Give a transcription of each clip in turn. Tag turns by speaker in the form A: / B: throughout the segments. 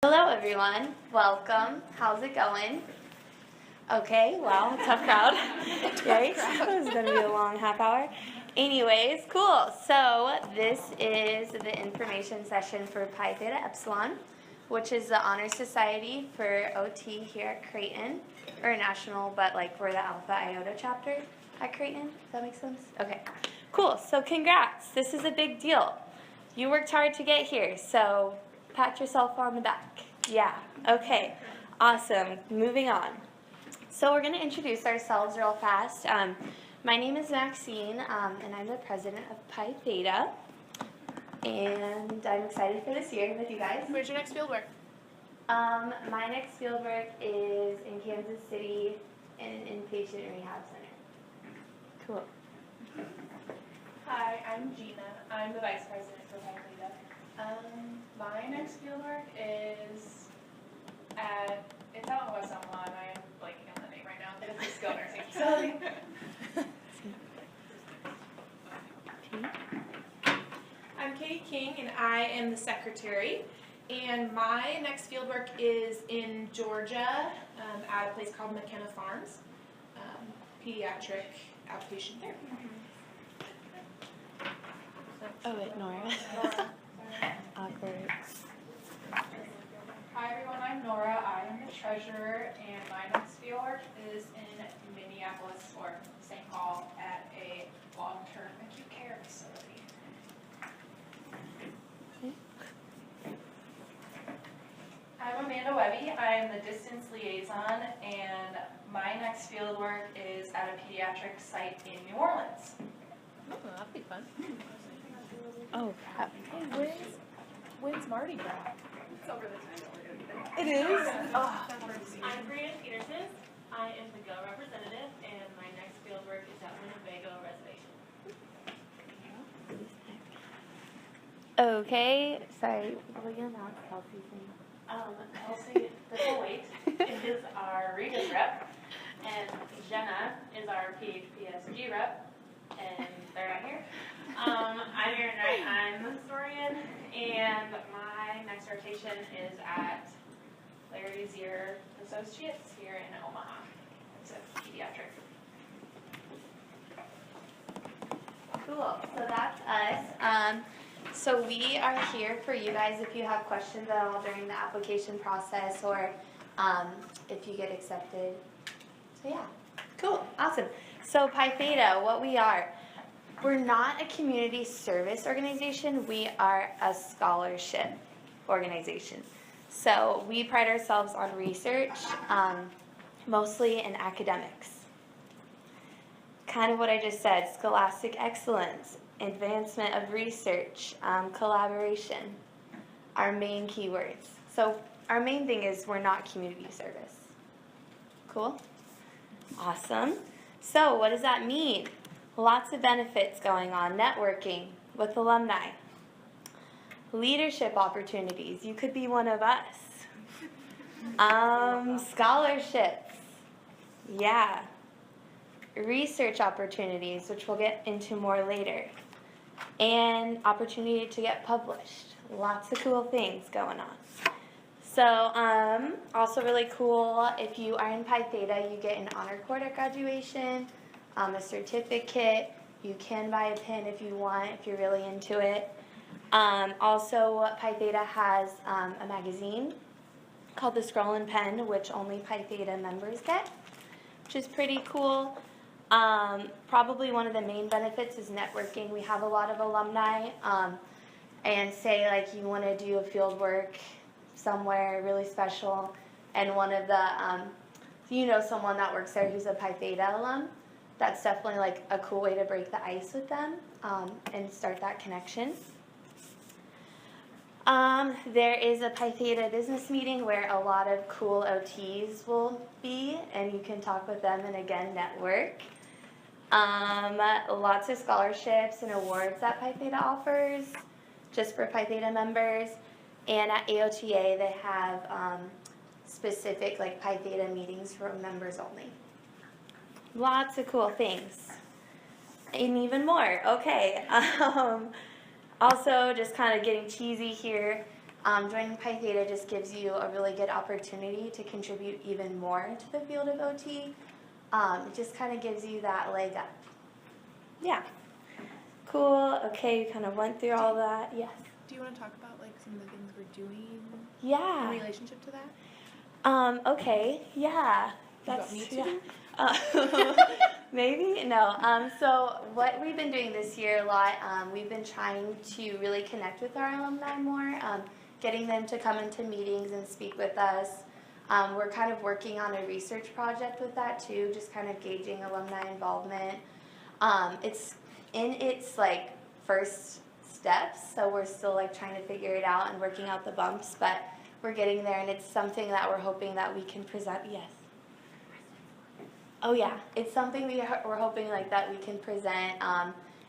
A: Hello everyone, welcome. How's it going? Okay, wow, tough crowd. Right? This is going to be a long half hour. Anyways, cool. So this is the information session for Pi Theta Epsilon, which is the Honor Society for OT here at Creighton, or national, but like we're the Alpha Iota chapter at Creighton. Does that make sense? Okay, cool. So congrats. This is a big deal. You worked hard to get here, so pat yourself on the back. Yeah, okay, awesome. Moving on. So we're going to introduce ourselves real fast. My name is Maxine, and I'm the president of Pi Theta, and I'm excited for this year with you guys.
B: Where's your next field work?
A: My next field work is in Kansas City in an inpatient rehab center. Cool.
B: Hi, I'm Gina. I'm the vice president for Pi Theta. My next field work is it's out in West Elmont. I am blanking on the name right now, but it's a skilled nursing facility. I'm Katie King, and I am the secretary. And my next field work is in Georgia at a place called McKenna Farms, pediatric outpatient therapy.
A: Oh, wait, Nora. Awkward.
C: Hi everyone, I'm Nora. I am the treasurer, and my next field work is in Minneapolis or St. Paul at a long-term acute care facility. I'm Amanda Webby. I am the distance liaison, and my next field work is at a pediatric site in New Orleans.
B: Oh, that'll be fun.
A: Oh, crap.
B: When's Mardi Gras?
C: It's over the time that we're going to be there.
A: It is?
D: I'm Brianna Peterson. I am the GO representative, and my next field work is at Winnebago Reservation.
A: Okay, sorry, will you announce Kelsey's name?
D: Kelsey Wait is our Regis rep, and Jenna is our PHPSG rep, and they're not here. I'm Erin Wright. I'm the historian, and my next rotation is at Larry Zier Associates here in Omaha. It's a pediatric.
A: Cool, so that's us. So we are here for you guys if you have questions at all during the application process or if you get accepted. So yeah, cool, awesome. So Pi Theta, what we are, we're not a community service organization, we are a scholarship organization. So we pride ourselves on research, mostly in academics. Kind of what I just said, scholastic excellence, advancement of research, collaboration, our main keywords. So our main thing is we're not community service. Cool? Awesome. So what does that mean? Lots of benefits going on. Networking with alumni. Leadership opportunities. You could be one of us. Scholarships. Yeah. Research opportunities, which we'll get into more later. And opportunity to get published. Lots of cool things going on. So, also really cool, if you are in Pi Theta, you get an honor cord at graduation, a certificate. You can buy a pin if you want, if you're really into it. Also, Pi Theta has a magazine called The Scroll and Pen, which only Pi Theta members get, which is pretty cool. Probably one of the main benefits is networking. We have a lot of alumni, and say like you want to do a field work somewhere really special, and one of the, you know someone that works there who's a Pi Theta alum, that's definitely like a cool way to break the ice with them and start that connection. There is a Pi Theta business meeting where a lot of cool OTs will be, and you can talk with them and again network. Lots of scholarships and awards that Pi Theta offers, just for Pi Theta members. And at AOTA they have specific like Pi Theta meetings for members only. Lots of cool things. And even more. Okay. Also, just kind of getting cheesy here, Joining Pi Theta just gives you a really good opportunity to contribute even more to the field of OT. It just kind of gives you that leg up. Yeah. Cool. Okay, you kind of went through all that. Yes.
B: Do you want to talk about like some of the things we're doing
A: Yeah.
B: in relationship to that?
A: Okay. Yeah.
B: You want me to?
A: Yeah. Maybe? No. So what we've been doing this year a lot, we've been trying to really connect with our alumni more, getting them to come into meetings and speak with us. We're kind of working on a research project with that too, just kind of gauging alumni involvement. It's in its like first steps, so we're still like trying to figure it out and working out the bumps, but we're getting there, and it's something that we're hoping that we can present. Yes. Oh yeah, it's something we're hoping like that we can present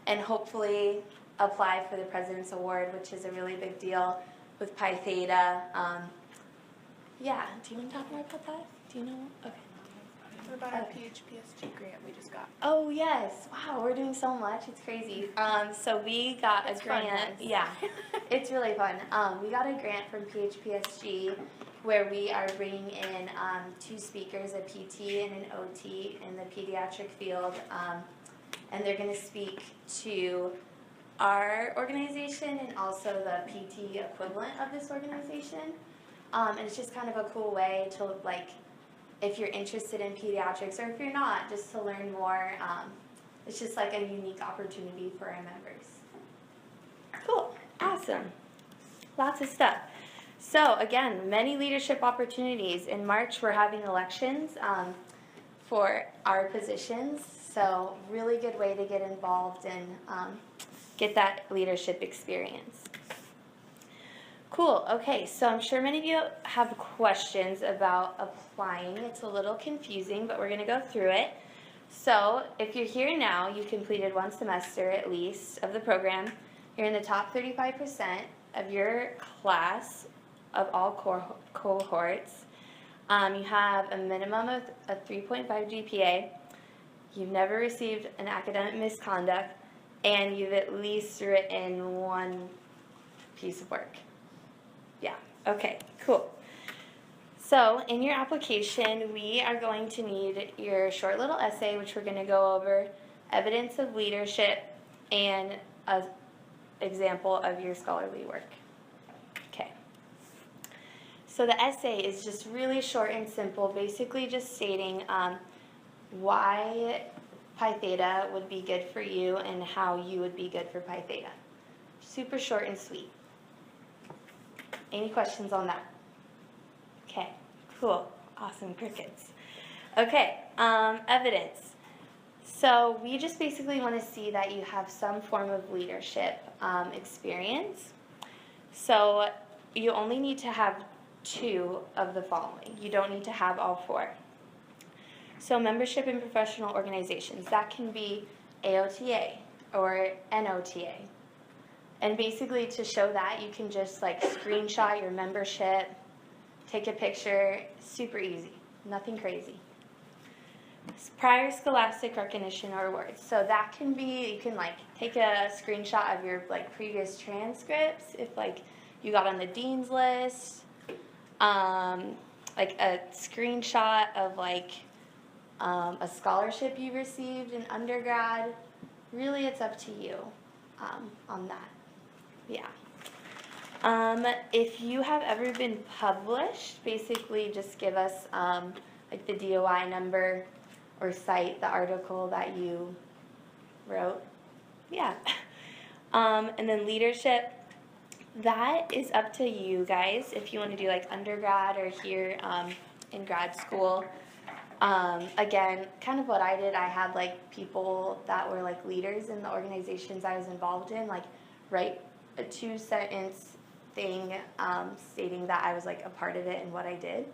A: and hopefully apply for the President's Award, which is a really big deal with Pi Theta. Yeah, do you want to talk more about that? Do you know? Okay.
B: What about our PHPSG grant we just got?
A: Oh yes, wow, we're doing so much, it's crazy. So we got
B: It's
A: a
B: fun,
A: grant,
B: guys.
A: yeah, it's really fun. We got a grant from PHPSG where we are bringing in 2 speakers, a PT and an OT in the pediatric field, and they're going to speak to our organization and also the PT equivalent of this organization. And it's just kind of a cool way to like, if you're interested in pediatrics or if you're not, just to learn more. It's just like a unique opportunity for our members. Cool, awesome, lots of stuff. So again, many leadership opportunities. In March, we're having elections for our positions. So really good way to get involved and get that leadership experience. Cool, okay, so I'm sure many of you have questions about applying. It's a little confusing, but we're gonna go through it. So if you're here now, you completed 1 semester at least of the program. You're in the top 35% of your class of all cohorts. You have a minimum of a 3.5 GPA. You've never received an academic misconduct, and you've at least written 1 piece of work. Yeah, okay, cool. So in your application, we are going to need your short little essay, which we're going to go over, evidence of leadership, and an example of your scholarly work. Okay. So the essay is just really short and simple, basically just stating why Pi Theta would be good for you and how you would be good for Pi Theta. Super short and sweet. Any questions on that? Okay, cool, awesome, crickets. Okay, evidence. So we just basically want to see that you have some form of leadership experience. So you only need to have 2 of the following. You don't need to have all 4. So membership in professional organizations, that can be AOTA or NOTA. And basically to show that, you can just like screenshot your membership, take a picture, super easy, nothing crazy. Prior scholastic recognition or awards. So that can be, you can like take a screenshot of your like previous transcripts if like you got on the dean's list, like a screenshot of like a scholarship you received in undergrad. Really, it's up to you on that. Yeah. If you have ever been published, basically just give us like the DOI number or cite the article that you wrote. Yeah. And then leadership, that is up to you guys if you want to do like undergrad or here in grad school. Again, kind of what I did, I had like people that were like leaders in the organizations I was involved in, like write a 2-sentence thing stating that I was like a part of it and what I did.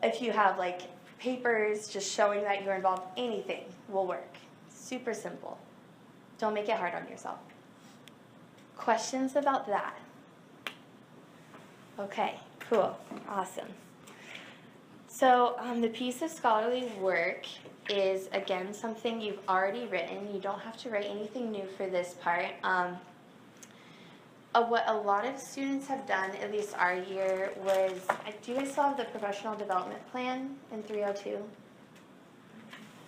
A: If you have like papers just showing that you're involved, anything will work. Super simple. Don't make it hard on yourself. Questions about that? Okay, cool, awesome. So the piece of scholarly work is, again, something you've already written. You don't have to write anything new for this part. what a lot of students have done, at least our year, was, do you guys still have the professional development plan in 302?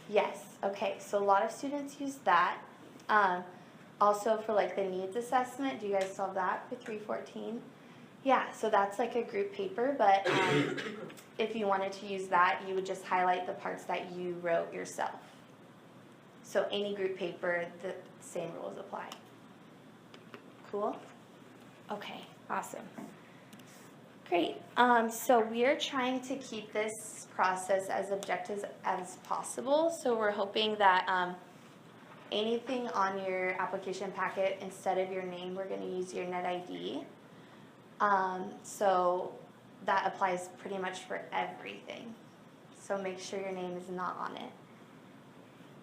A: Yes, okay, so a lot of students use that. Also for like the needs assessment, do you guys still have that for 314? Yeah, so that's like a group paper, but if you wanted to use that, you would just highlight the parts that you wrote yourself. So any group paper, the same rules apply. Cool? Okay, awesome. Great. So we are trying to keep this process as objective as possible. So we're hoping that anything on your application packet, instead of your name, we're going to use your net ID. So that applies pretty much for everything. So make sure your name is not on it.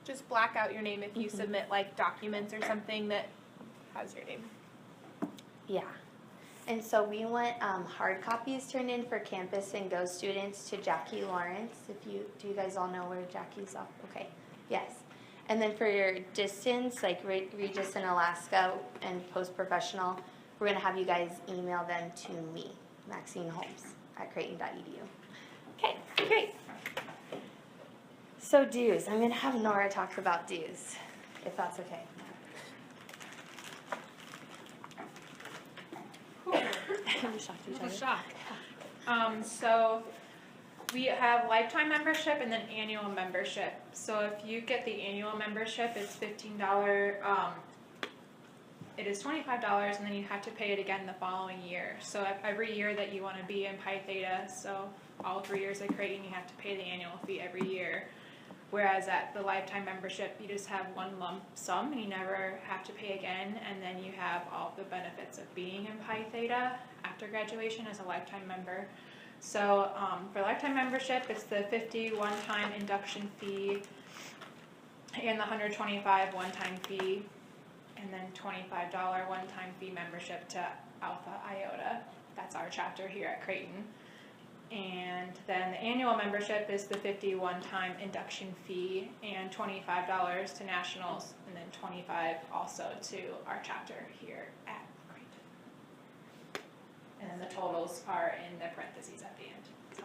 B: Just black out your name if you submit like documents or something that has your name.
A: Yeah. And so we want hard copies turned in for campus and Go students to Jackie Lawrence. Do you guys all know where Jackie's off? Okay. Yes. And then for your distance, like Regis in Alaska and post-professional, we're going to have you guys email them to me, Maxine Holmes at creighton.edu. Okay, great. So dues. I'm going to have Nora talk about dues, if that's okay. I'm shocked each other.
B: Shock. So we have lifetime membership and then annual membership. So if you get the annual membership, it's $15. It is $25, and then you have to pay it again the following year. So every year that you want to be in Pi Theta, so all 3 years at Creighton, you have to pay the annual fee every year. Whereas at the lifetime membership, you just have one lump sum and you never have to pay again, and then you have all the benefits of being in Pi Theta after graduation as a lifetime member. So for lifetime membership, it's the $50 one-time induction fee and the $125 one-time fee, and then $25 one-time fee membership to Alpha Iota. That's our chapter here at Creighton. And then the annual membership is the $50 one-time induction fee and $25 to nationals, and then $25 also to our chapter here at Creighton. And then the totals are in the parentheses at the end. So.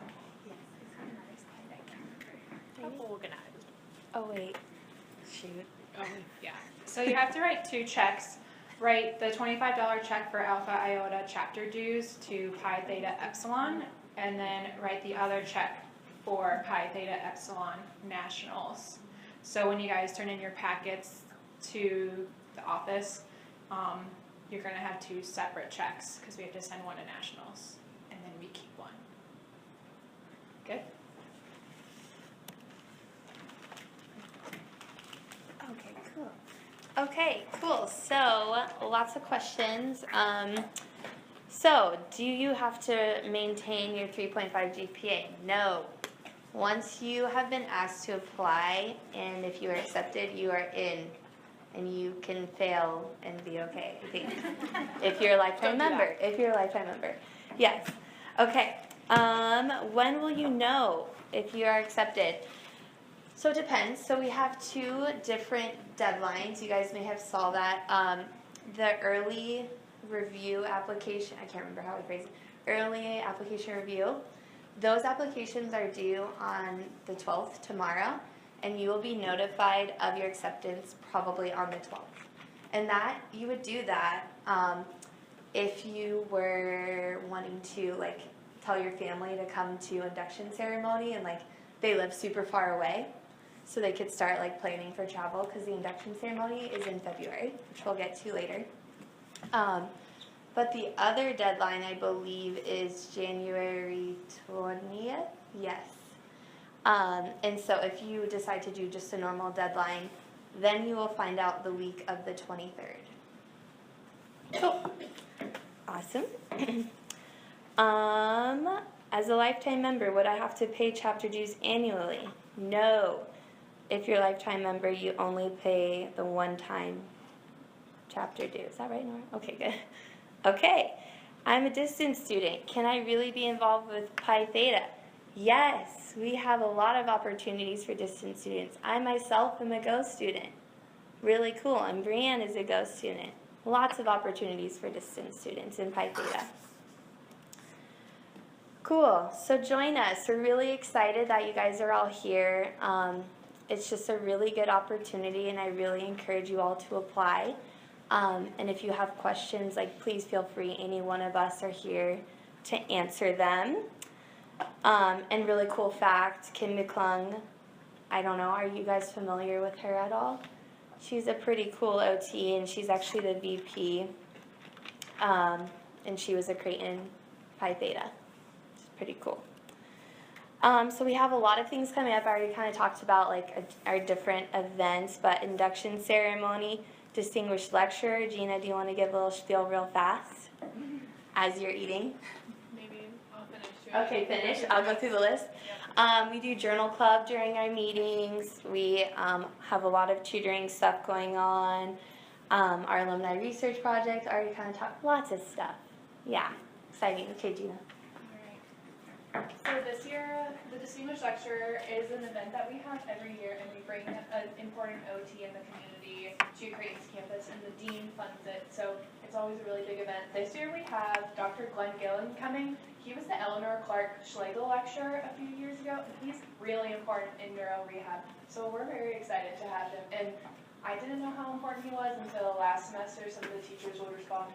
D: Organized.
A: Oh wait, shoot.
B: Yeah. So you have to write 2 checks. Write the $25 check for Alpha Iota chapter dues to Pi Theta Epsilon, and then write the other check for Pi Theta Epsilon nationals. So when you guys turn in your packets to the office, you're going to have 2 separate checks because we have to send one to nationals, and then we keep one. Good?
A: Okay, cool. Okay, cool. So lots of questions. So do you have to maintain your 3.5 GPA? No. Once you have been asked to apply, and if you are accepted, you are in. And you can fail and be okay, I think. If you're a lifetime member. If you're a lifetime member. Yes. Okay. When will you know if you are accepted? So it depends. So we have 2 different deadlines. You guys may have saw that. The early review application, I can't remember how I phrase it, early application review. Those applications are due on the 12th, tomorrow, and you will be notified of your acceptance probably on the 12th. And that, you would do that if you were wanting to like tell your family to come to induction ceremony and like they live super far away, so they could start like planning for travel, because the induction ceremony is in February, which we'll get to later. But the other deadline, I believe, is January 20th. Yes. And so if you decide to do just a normal deadline, then you will find out the week of the 23rd. Cool. Awesome. As a lifetime member, would I have to pay chapter dues annually? No. If you're a lifetime member, you only pay the one-time chapter due. Is that right, Nora? Okay, good. Okay. I'm a distance student. Can I really be involved with Pi Theta? Yes. We have a lot of opportunities for distance students. I myself am a Go student. Really cool. And Brianne is a Go student. lots of opportunities for distance students in Pi Theta. Cool, so join us. We're really excited that you guys are all here. It's just a really good opportunity, and I really encourage you all to apply. And if you have questions, like, please feel free. Any one of us are here to answer them. And really cool fact, Kim McClung, I don't know, are you guys familiar with her at all? She's a pretty cool OT, and she's actually the VP. And she was a Creighton Pi Theta. It's pretty cool. So we have a lot of things coming up. I already kind of talked about like our different events, but induction ceremony, distinguished lecturer. Gina, do you want to give a little spiel real fast as you're eating?
B: Maybe I'll finish.
A: Okay, finish. I'll go through the list. We do journal club during our meetings. We have a lot of tutoring stuff going on. Our alumni research project, already kind of talked, lots of stuff. Yeah, exciting. Okay, Gina.
C: So this year, the Distinguished Lecturer is an event that we have every year, and we bring an important OT in the community to Creighton's campus, and the dean funds it, so it's always a really big event. This year we have Dr. Glenn Gillen coming. He was the Eleanor Clark Schlegel Lecturer a few years ago, and he's really important in neuro rehab, so we're very excited to have him. And I didn't know how important he was until last semester. Some of the teachers would respond,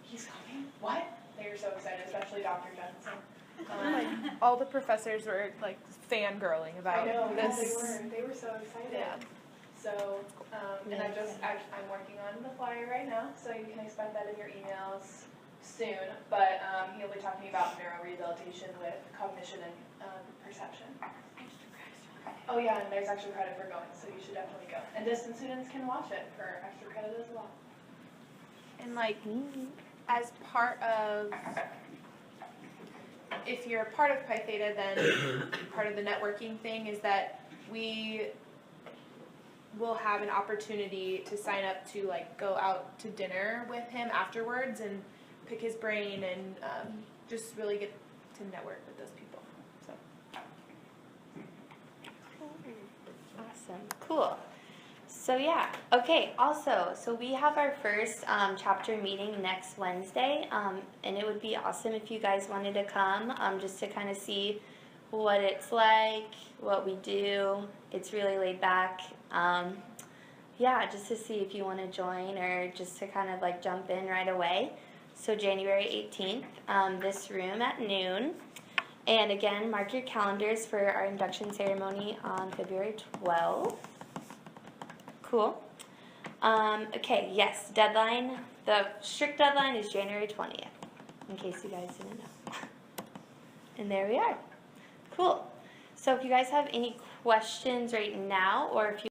C: "He's coming? What?" They were so excited, especially Dr. Jensen.
B: All the professors were like fangirling about
C: I know,
B: this.
C: they were so excited.
B: Yeah.
C: So, and I'm working on the flyer right now, so you can expect that in your emails soon. But he'll be talking about neurorehabilitation with cognition and perception. Oh yeah, and there's extra credit for going, so you should definitely go. And distance students can watch it for extra credit as well.
B: And like, as part of, if you're a part of Pi Theta, then part of the networking thing is that we will have an opportunity to sign up to like go out to dinner with him afterwards and pick his brain and just really get to network with those people. So.
A: Awesome, cool. So yeah, okay, also, so we have our first chapter meeting next Wednesday, and it would be awesome if you guys wanted to come, just to kind of see what it's like, what we do. It's really laid back. Yeah, just to see if you want to join or just to kind of like jump in right away. So January 18th, this room at noon. And again, mark your calendars for our induction ceremony on February 12th. Cool. Okay, yes, deadline. The strict deadline is January 20th, in case you guys didn't know. And there we are. Cool. So if you guys have any questions right now, or if you